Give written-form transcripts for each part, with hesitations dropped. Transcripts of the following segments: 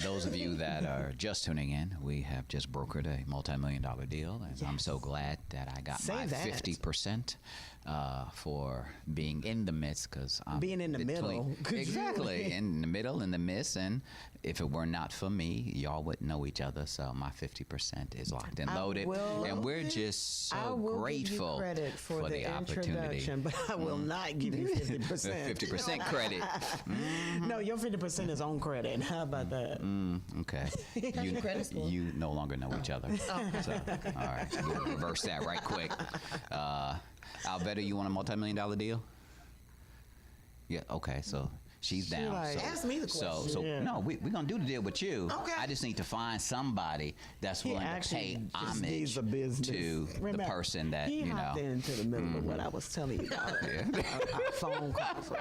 those of you that are just tuning in, we have just brokered a multi-million-dollar deal, and I'm so glad that I got my 50% for being in the midst, because I'm being in the middle. Exactly, in the middle, in the midst, and if it were not for me, y'all wouldn't know each other. So my 50% is locked and loaded, and we're just so grateful give you credit for the opportunity. But I will not give you 50%. 50% credit. No, your 50% is on credit. How about that? Okay. You no longer know each other. Okay. So, all right. We'll reverse that right quick. Alveda, you want a multi-million-dollar deal? Yeah. Okay. So she's down. Like, ask me the question. So no, we're gonna do the deal with you. Okay. I just need to find somebody that's willing to pay homage to the person that he hopped into the middle of what I was telling you about. Our phone call.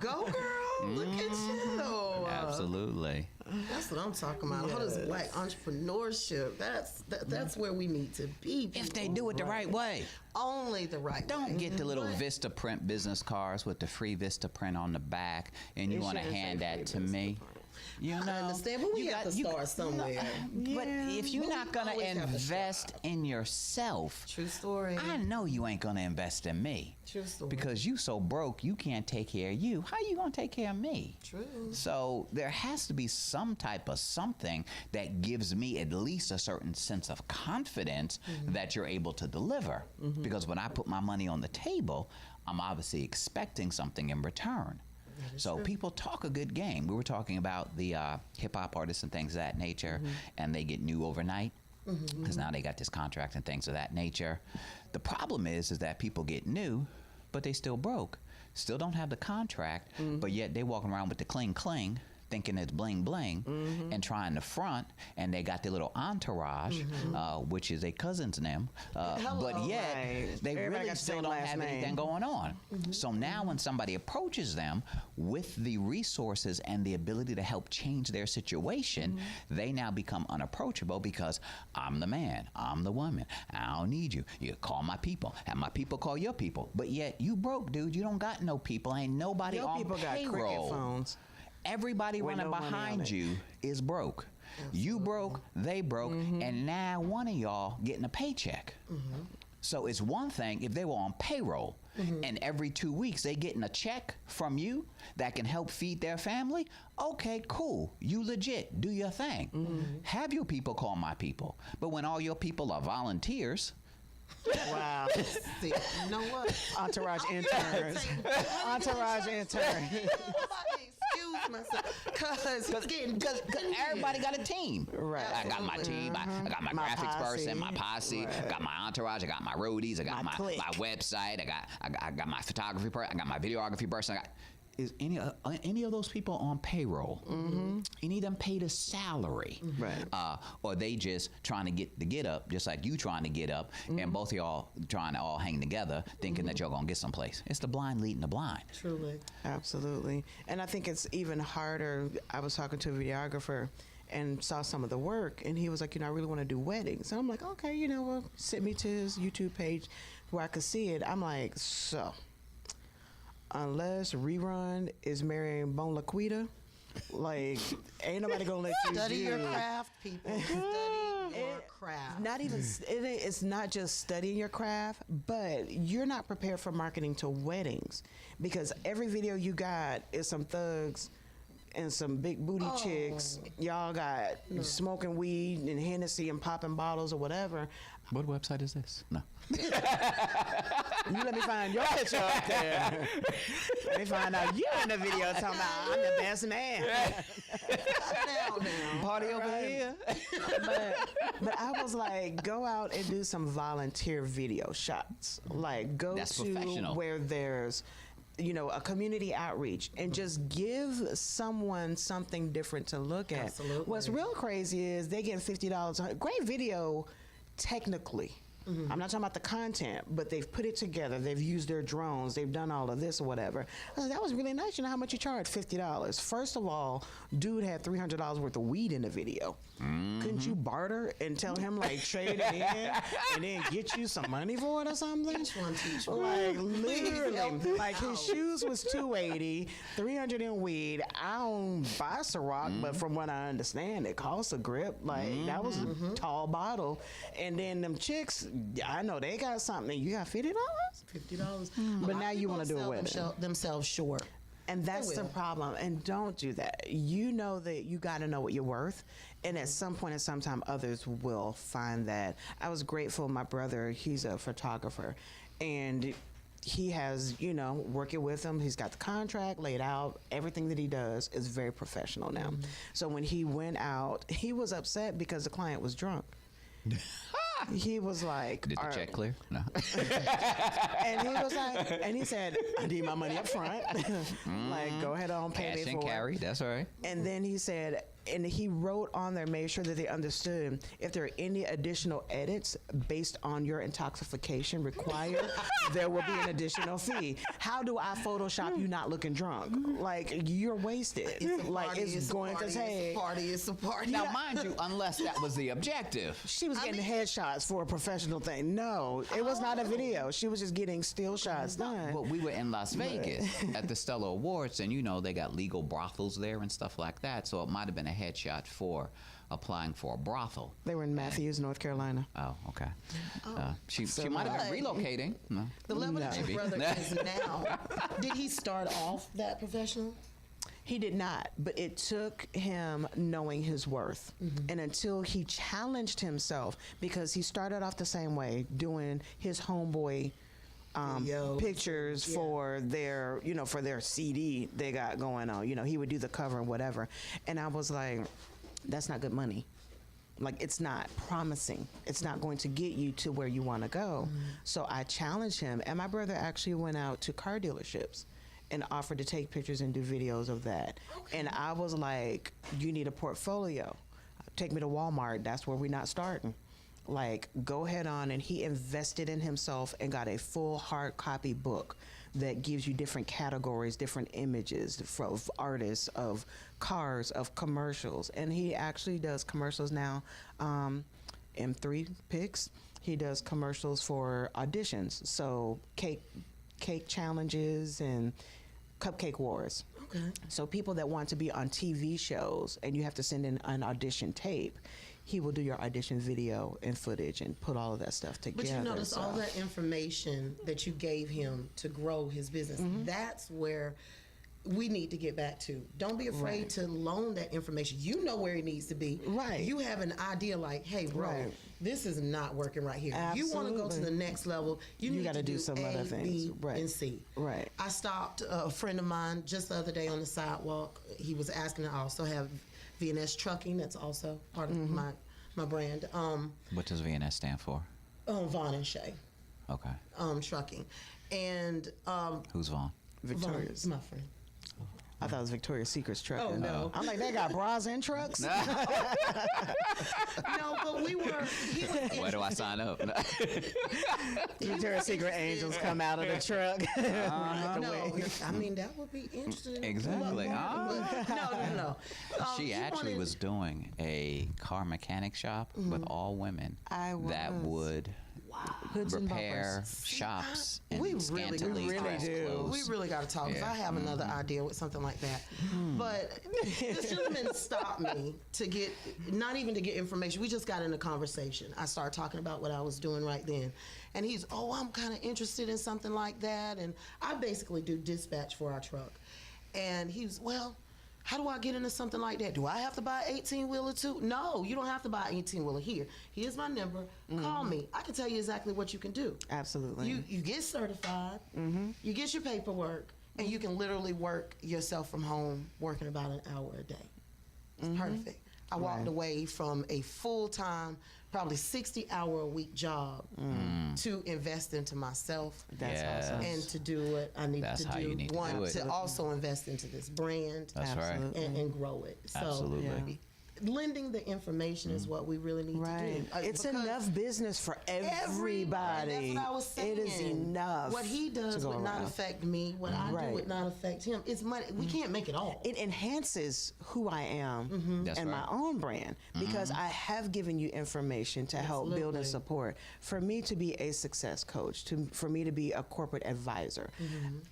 Go, girl. Look at you. Absolutely. That's what I'm talking about. Yes. All this black entrepreneurship. That's where we need to be. People. If they do it the right way. Only the right way. Don't get the little Vista print business cards with the free Vista print on the back, and you want to hand that to me. You know, I understand, but we have to start somewhere. But if you're not going to invest in yourself, true story. I know you ain't going to invest in me. True story. Because you so broke, you can't take care of you. How you going to take care of me? True. So there has to be some type of something that gives me at least a certain sense of confidence that you're able to deliver. Because when I put my money on the table, I'm obviously expecting something in return. So people talk a good game. We were talking about the hip-hop artists and things of that nature, and they get new overnight because now they got this contract and things of that nature. The problem is that people get new, but they still broke, still don't have the contract, but yet they walking around with the cling thinking it's bling bling and trying to front, and they got their little entourage, which is a cousin's name, but yet they really still don't have anything going on. So now when somebody approaches them with the resources and the ability to help change their situation, they now become unapproachable because I'm the man, I'm the woman, I don't need you. You call my people, have my people call your people, but yet you broke, dude. You don't got no people. Ain't nobody Your on people payroll. got cricket phones. Everybody running behind you is broke. Absolutely. You broke, they broke, and now one of y'all getting a paycheck. So it's one thing if they were on payroll and every 2 weeks they getting a check from you that can help feed their family. Okay, cool. You legit. Do your thing. Have your people call my people. But when all your people are volunteers, wow. See, you know what? Entourage interns. Entourage intern. Excuse myself. Because everybody got a team. Right. I got my team. I got my graphics person, my posse. I got my entourage. I got my roadies. I got my website. I got my photography person. I got my videography person. Is any of those people on payroll? Any of them paid a salary? Right. Or they just trying to get up, just like you trying to get up, and both of y'all trying to all hang together, thinking that you're gonna get someplace. It's the blind leading the blind. Truly. Absolutely. And I think it's even harder. I was talking to a videographer and saw some of the work, and he was like, I really want to do weddings. And I'm like, okay, well, send me to his YouTube page where I could see it. I'm like, so unless Rerun is marrying Bon Laquita, like, ain't nobody gonna let you study your craft, people. Study your craft. Not even it's not just studying your craft, but you're not prepared for marketing to weddings, because every video you got is some thugs and some big booty chicks. Y'all got smoking weed and Hennessy and popping bottles or whatever. What website is this? No. You let me find your picture up there. Let me find out you in the video talking about I'm the best man. Party over here. But I was like, go out and do some volunteer video shots. Like, go to where there's a community outreach and just give someone something different to look at. Absolutely. What's real crazy is they get $50. Great video technically. I'm not talking about the content, but they've put it together. They've used their drones. They've done all of this or whatever. I said, that was really nice. You know how much you charge? $50. First of all, dude had $300 worth of weed in the video. Couldn't you barter and tell him, like, trade it in and then get you some money for it or something? Each one teach one. Like, literally. help Like, his shoes was $280, $300 in weed. I don't buy Ciroc, but from what I understand, it costs a grip. Like, that was a tall bottle. And then them chicks, I know they got something. You got $50? $50. But now you want to do a wedding. Themselves short. And that's They the will. problem. And don't do that. You know that you got to know what you're worth. And at some point and sometime, others will find that. I was grateful. My brother, he's a photographer. And he has, you know, working with him. He's got the contract laid out. Everything that he does is very professional now. So when he went out, he was upset because the client was drunk. He was like, Did the "Are- check clear? No. and he was like, and he said, I need my money up front. Like, go ahead on, pay Cash me and for carry. it. That's all right. And then he said, and he wrote on there, made sure that they understood if there are any additional edits based on your intoxication required, there will be an additional fee. How do I Photoshop you not looking drunk? Like, you're wasted. It's a like, party, it's a going party, to take. It's a party. It's a party. Now, mind you, unless that was the objective. She was getting headshots for a professional thing. No, it was not a video. She was just getting still shots done. But we were in Las Vegas at the Stellar Awards, and you know they got legal brothels there and stuff like that. So it might have been a headshot for applying for a brothel. They were in Matthews, North Carolina. Oh, okay. She So might have been But- relocating. No. The level that Maybe. your brother is now, did he start off that professional? He did not, but it took him knowing his worth. And until he challenged himself, because he started off the same way, doing his homeboy Videos. pictures Yeah. for their, you know, for their CD they got going on. You know, he would do the cover and whatever. And I was like, that's not good money. Like, it's not promising. It's not going to get you to where you want to go. So I challenged him, and my brother actually went out to car dealerships and offered to take pictures and do videos of that. And I was like, you need a portfolio. Take me to Walmart. That's where we're not starting. Like, go ahead on. And he invested in himself and got a full hard copy book that gives you different categories, different images of artists, of cars, of commercials. And he actually does commercials now, M3 Pics. He does commercials for auditions. So cake challenges and cupcake wars. Okay. So people that want to be on TV shows and you have to send in an audition tape, he will do your audition video and footage and put all of that stuff together. But you notice So- all that information that you gave him to grow his business. That's where we need to get back to. Don't be afraid Right. to loan that information. You know where it needs to be. Right. You have an idea like, hey, bro, Right. this is not working right here. You want to go to Absolutely. the next level. You need gotta to do some A, other things. B, Right. and C. Right. I stopped a friend of mine just the other day on the sidewalk. He was asking to also have VNS Trucking. That's also part of my brand. What does VNS stand for? Vaughn and Shay, Okay. Trucking. And Who's Vaughn? Victoria's. Vaughn, my friend. I thought it was Victoria's Secret's truck. Oh, no. I'm like, they got bras and trucks? No, but we were. He was Where do I sign up? Victoria's Secret angels come out of the truck. No, I mean that would be interesting. Exactly. But no. She he actually wanted- was doing a car mechanic shop with all women I that was. would Hoods and repair bumpers. shops in We really scantily do. dressed We really do. clothes. We really got to talk. 'Cause Yeah. I have another idea with something like that. But this gentleman stopped me to get, not even to get information. We just got in a conversation. I started talking about what I was doing right then. And he's, I'm kind of interested in something like that. And I basically do dispatch for our truck. And he was, well, how do I get into something like that? Do I have to buy an 18-wheeler too? No, you don't have to buy an 18-wheeler. Here's my number. Call me. I can tell you exactly what you can do. Absolutely. You get certified, you get your paperwork, and you can literally work yourself from home, working about an hour a day. It's perfect. I walked Right. away from a full-time, probably 60-hour-a-week job to invest into myself That's Yeah. awesome. and to do what I needed That's to how do. you need to One, do it. to also invest into this brand That's right. Absolutely. and grow it. So Absolutely. Yeah. lending the information is what we really need to do. It's Because enough business for everybody. That's what I was saying. It is enough. What he does would not affect me. What I do would not affect him. It's money. We can't make it all. It enhances who I am That's and right. my own brand because I have given you information to help build and support. For me to be a success coach, for me to be a corporate advisor,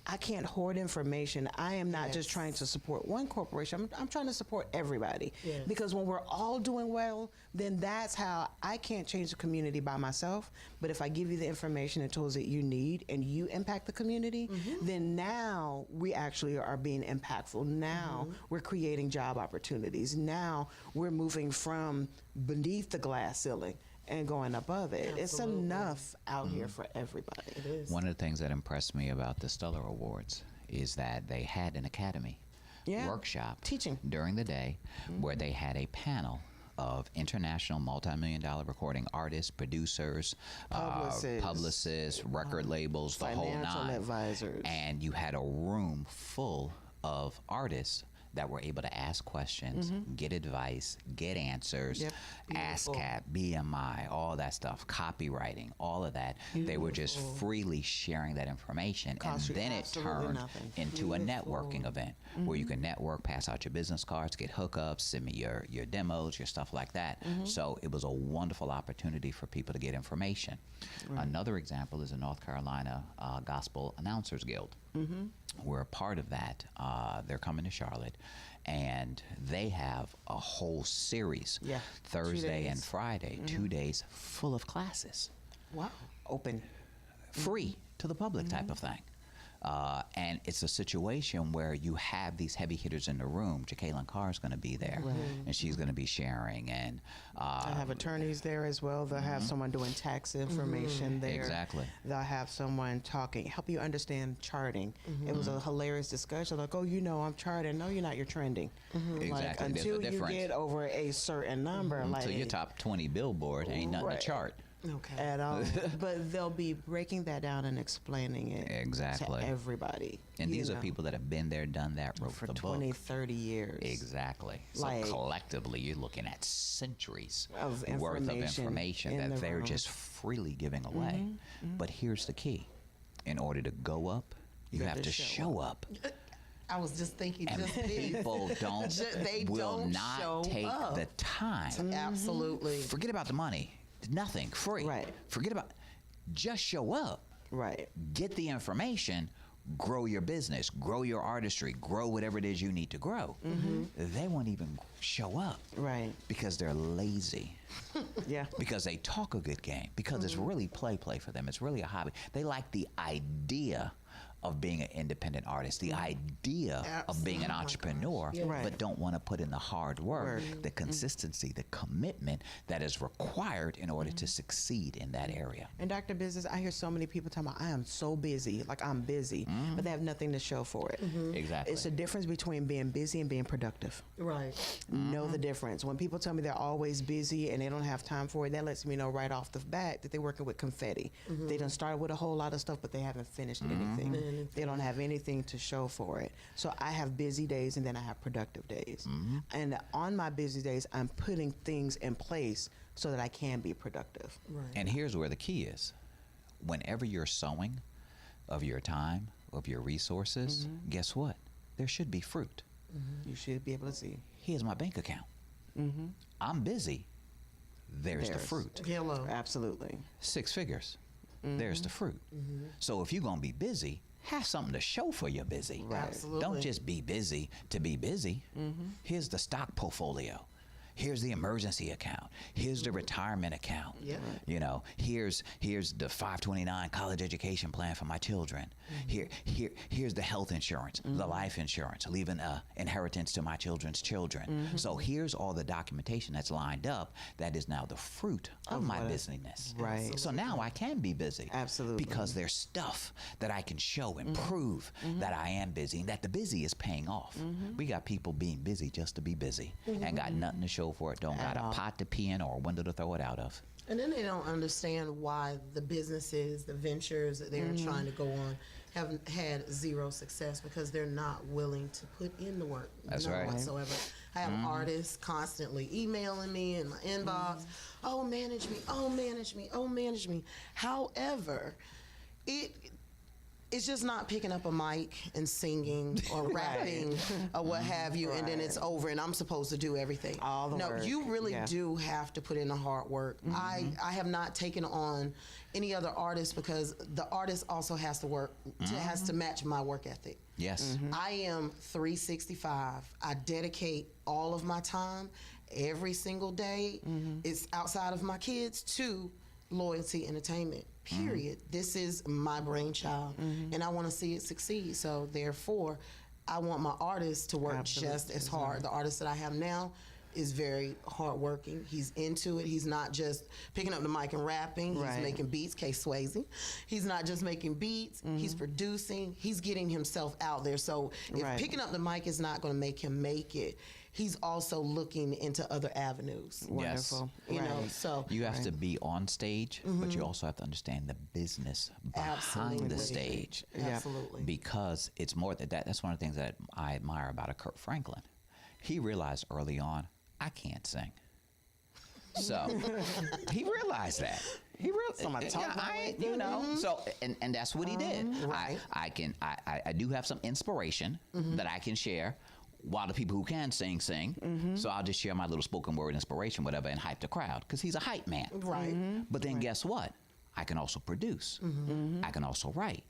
I can't hoard information. I am not just trying to support one corporation. I'm trying to support everybody. Yes. Because when we're all doing well, then that's how I can't change the community by myself. But if I give you the information and tools that you need and you impact the community, then now we actually are being impactful. Now we're creating job opportunities. Now we're moving from beneath the glass ceiling and going above it. Absolutely. It's enough out here for everybody. It is. One of the things that impressed me about the Stellar Awards is that they had an academy workshop Teaching. during the day where they had a panel of international multi-million-dollar recording artists, producers, publicists, record labels, the whole Financial nine. advisors. And you had a room full of artists that were able to ask questions, get advice, get answers, Yep. ASCAP, BMI, all that stuff, copywriting, all of that. They were just freely sharing that information. Cost And you then it absolutely turned nothing. into a networking event where you can network, pass out your business cards, get hookups, send me your demos, your stuff like that. So it was a wonderful opportunity for people to get information. Another example is the North Carolina Gospel Announcers Guild. We're a part of that. They're coming to Charlotte, and they have a whole series, Yeah, Thursday 2 and days. Friday, 2 days full of classes, Wow. Open. free to the public type of thing. And it's a situation where you have these heavy hitters in the room. Jacqueline Carr is going to be there, and she's going to be sharing. And I have attorneys there as well. They'll have someone doing tax information there. Exactly. They'll have someone talking, help you understand charting. It was a hilarious discussion. Like, oh, I'm charting. No, you're not. You're trending. Like, Exactly. There's a until you difference. get over a certain number, like so your top 20 billboard ain't nothing Right. to chart. Okay. at all. But they'll be breaking that down and explaining it Exactly. to everybody. And you these are know, people that have been there, done that, wrote for the 20, book. 30 years. Exactly. So Like- collectively, you're looking at centuries Of worth of information information in that the they're room. just freely giving away. But here's the key: in order to go up, you have to show up. I was just thinking, And just this. people don't They will don't not show take up. the time. Absolutely. Forget about the money. Nothing free. Right. Forget about. Just show up. Right. Get the information, grow your business, grow your artistry, grow whatever it is you need to grow. They won't even show up Right. because they're lazy, Yeah. because they talk a good game, because it's really play for them. It's really a hobby. They like the idea of being an independent artist, the idea of being an entrepreneur, Right. but don't want to put in the hard work, Work. the consistency, the commitment that is required in order to succeed in that area. And Dr. Business, I hear so many people talking about, I am so busy, like I'm busy, but they have nothing to show for it. Exactly. It's a difference between being busy and being productive. Right. Know the difference. When people tell me they're always busy and they don't have time for it, that lets me know right off the bat that they're working with confetti. They done started with a whole lot of stuff, but they haven't finished anything. They don't have anything to show for it. So I have busy days and then I have productive days. And on my busy days, I'm putting things in place so that I can be productive. Right. And here's where the key is. Whenever you're sowing of your time, of your resources, guess what? There should be fruit. You should be able to see. Here's my bank account. I'm busy. There's the There's- fruit. Hello. Absolutely. 6 figures. There's the fruit. So if you're going to be busy, have something to show for you're busy. Right. Absolutely. Don't just be busy to be busy. Here's the stock portfolio. Here's the emergency account. Here's the retirement account. Yep. You know, here's the 529 college education plan for my children. Here's the health insurance, the life insurance, leaving a inheritance to my children's children. So here's all the documentation that's lined up that is now the fruit of my business. Right. So now I can be busy. Absolutely. Because there's stuff that I can show and prove that I am busy and that the busy is paying off. We got people being busy just to be busy and got nothing to show for it, don't got a pot to pee in or a window to throw it out of. And then they don't understand why the businesses, the ventures that they're trying to go on, have had zero success because they're not willing to put in the work. That's none right. whatsoever. I have artists constantly emailing me in my inbox, oh, manage me, oh, manage me, oh, manage me. However, it's just not picking up a mic and singing or rapping or what have you, and then it's over and I'm supposed to do everything. All the work. You really Yeah. do have to put in the hard work. I have not taken on any other artist because the artist also has to work, has to match my work ethic. Yes. I am 365. I dedicate all of my time every single day. It's outside of my kids to Loyalty Entertainment. Period. This is my brainchild, and I want to see it succeed. So therefore, I want my artists to work just as hard. The artist that I have now is very hardworking. He's into it. He's not just picking up the mic and rapping. He's making beats. K. Swayze. He's not just making beats. He's producing. He's getting himself out there. So if picking up the mic is not going to make him make it, he's also looking into other avenues. Wonderful. You know, so You have to be on stage, but you also have to understand the business behind the stage. Absolutely. Because it's more that that's one of the things that I admire about a Kurt Franklin. He realized early on, I can't sing. So he realized that. He realized, Somebody talk my way you know. So and that's what he did. Right. I do have some inspiration that I can share. While the people who can sing, so I'll just share my little spoken word inspiration, whatever, and hype the crowd because he's a hype man. Right. But then guess what? I can also produce. I can also write.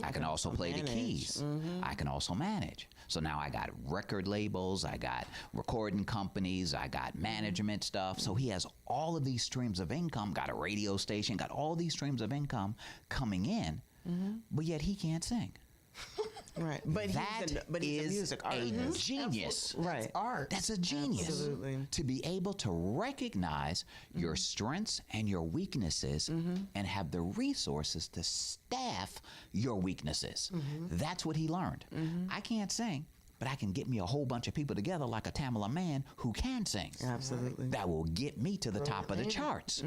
I can also play the keys. I can also manage. So now I got record labels, I got recording companies, I got management stuff. So he has all of these streams of income, got a radio station, got all these streams of income coming in, but yet he can't sing. Right. But That he's a is music a artist. genius. Right. Art. That's a genius. Absolutely. To be able to recognize your strengths and your weaknesses and have the resources to staff your weaknesses. That's what he learned. I can't sing, but I can get me a whole bunch of people together like a Tamala man who can sing. Absolutely. That will get me to the top of the charts.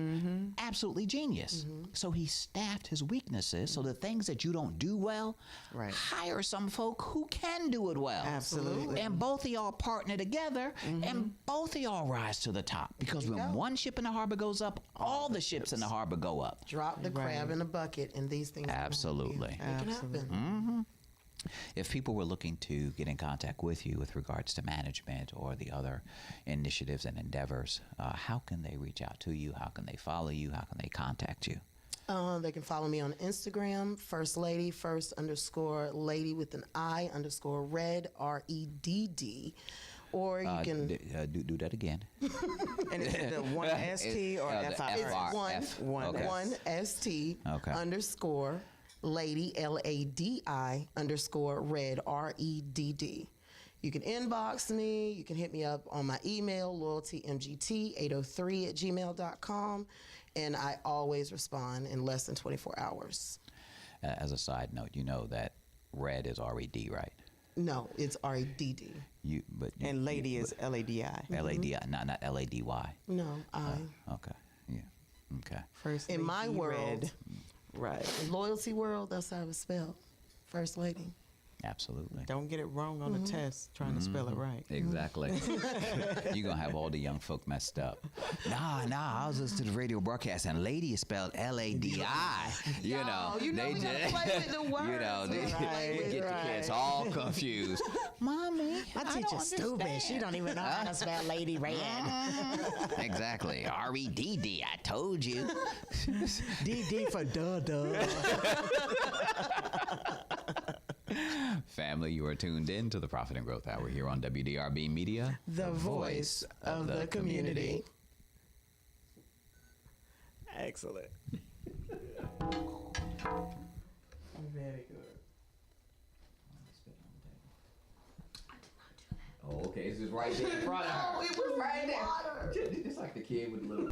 Absolutely genius. So he staffed his weaknesses so the things that you don't do well, hire some folk who can do it well. Absolutely. And both of y'all partner together and both of y'all rise to the top. Because when one ship in the harbor goes up, all the ships in the harbor go up. Drop the crab in the bucket, and these things Absolutely. Make it happen. If people were looking to get in contact with you with regards to management or the other initiatives and endeavors, how can they reach out to you? How can they follow you? How can they contact you? They can follow me on Instagram, First Lady, _lady with an I _red, REDD. Or you can do that again. And is it the one ST or the FI? F. Okay. one ST Okay. _ lady LADI _ red REDD. You can inbox me. You can hit me up on my email, loyaltymgt803@gmail.com, and I always respond in less than 24 hours. As a side note, you know that red is RED, right? No, it's REDD. And lady is LADI. LADI, not LADY. No, I. Okay. Yeah. Okay. First In my lady, world, red. Right. loyalty world, that's how it's spelled. First Lady. Absolutely. Don't get it wrong on the test trying to spell it right. Exactly. You're going to have all the young folk messed up. Nah, I was listening to the radio broadcast and lady is spelled LADI. You know, we gotta play with the words. You know, they Right, get the kids all confused. Mommy, My teacher's stupid. She don't even know how to spell lady red. Exactly. REDD, I told you. DD for duh. Family, you are tuned in to the Profit and Growth Hour here on WDRB Media, The voice of the community. Excellent. Very good. Oh, okay, this is right there in front of her. Oh, it was right there. Just like the kid with the little